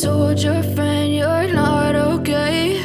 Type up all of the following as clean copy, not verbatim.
told your friend you're not okay,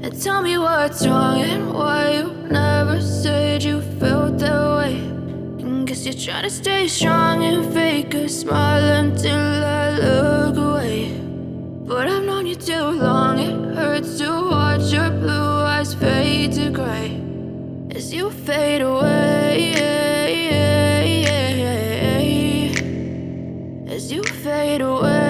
and tell me what's wrong and why you never said you felt that way. And guess you're trying to stay strong and fake a smile until I look away. But I've known you too long, it hurts to watch your blue eyes fade to gray as you fade away, as you fade away.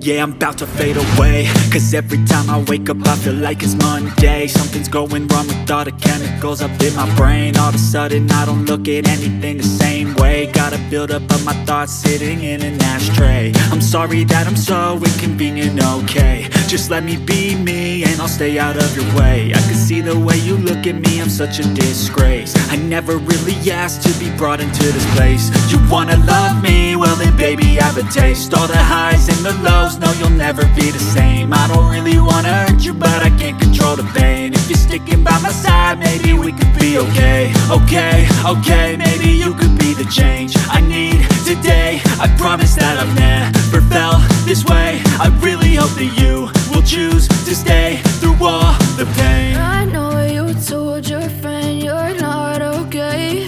Yeah, I'm about to fade away, cause every time I wake up I feel like it's Monday. Something's going wrong with all the chemicals up in my brain. All of a sudden I don't look at anything the same way. Gotta build up of my thoughts sitting in an ashtray. I'm sorry that I'm so inconvenient, okay. Just let me be me and I'll stay out of your way. I can see the way you look at me, I'm such a disgrace. I never really asked to be brought into this place. You wanna love me? Well then baby I have a taste. All the highs and the lows, no you'll never be the same. I don't really wanna hurt you but I can't control the pain. If you're sticking by my side maybe we could be okay. Okay, maybe you could be the change I need today. I promise that I've never felt this way. I really hope that you will choose to stay through all the pain. I know you told your friend you're not okay,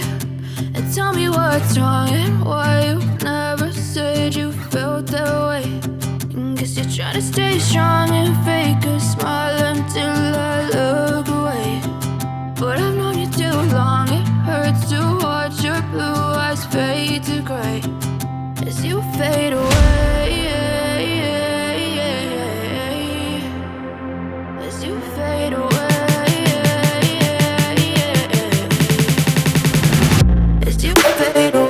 and tell me what's wrong and why you never said you felt that way. And guess you're trying to stay strong and fake a smile until I look away. But I've known you too long, it hurts to watch your blue eyes fade to gray as you fade away, as you fade away, as you fade away.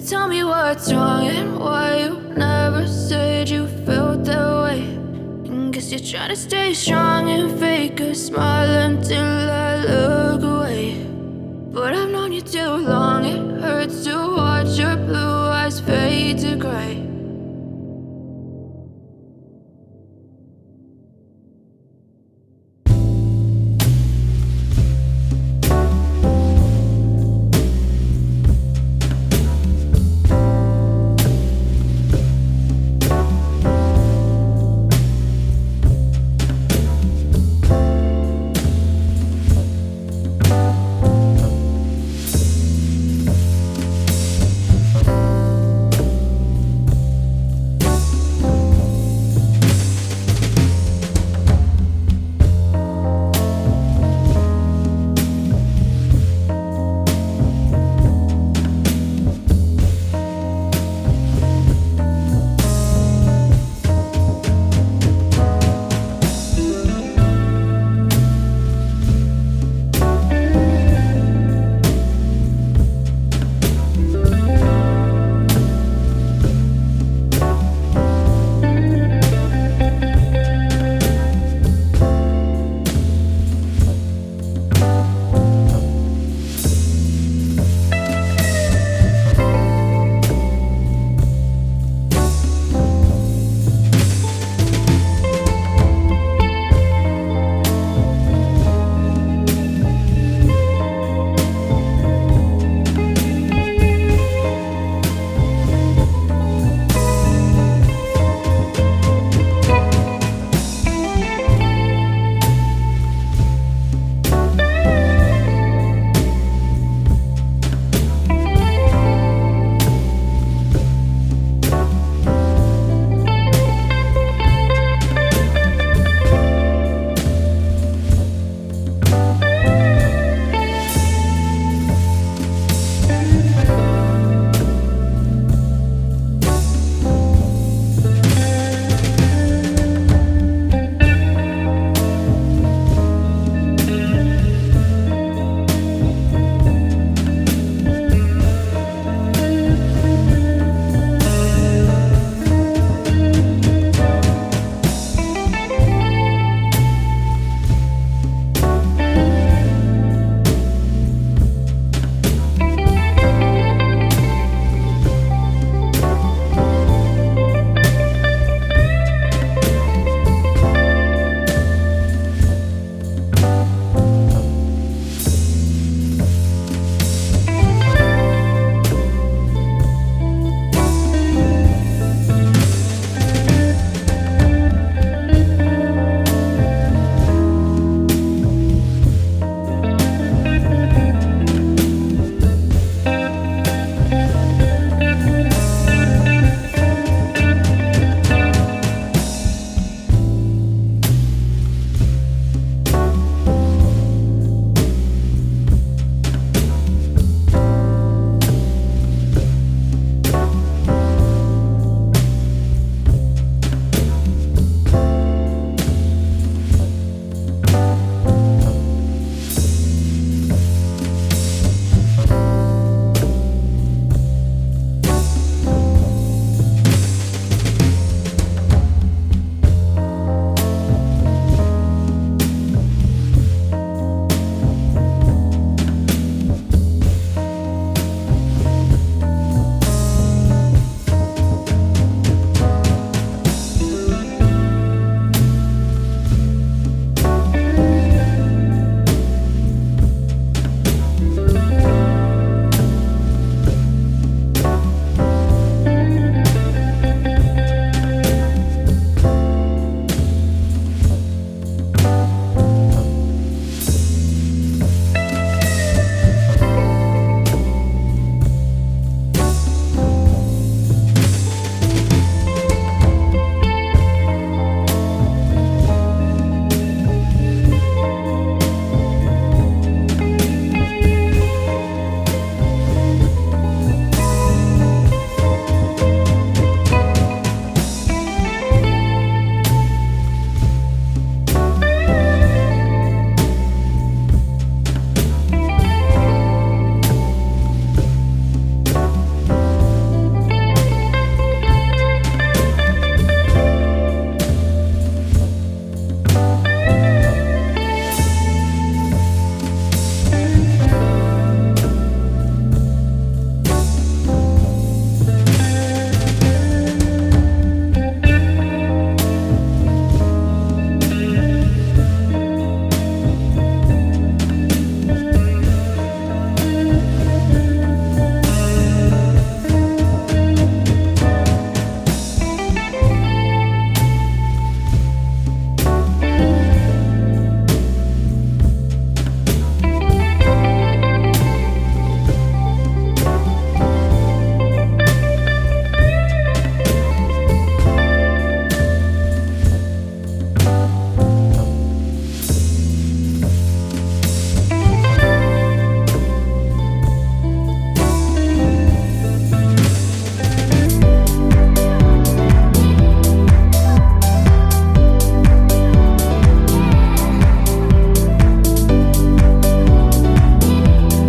Tell me what's wrong and why you never said you felt that way. And guess you're trying to stay strong and fake a smile until I look away. But I've known you too long, it hurts to watch your blue eyes fade to gray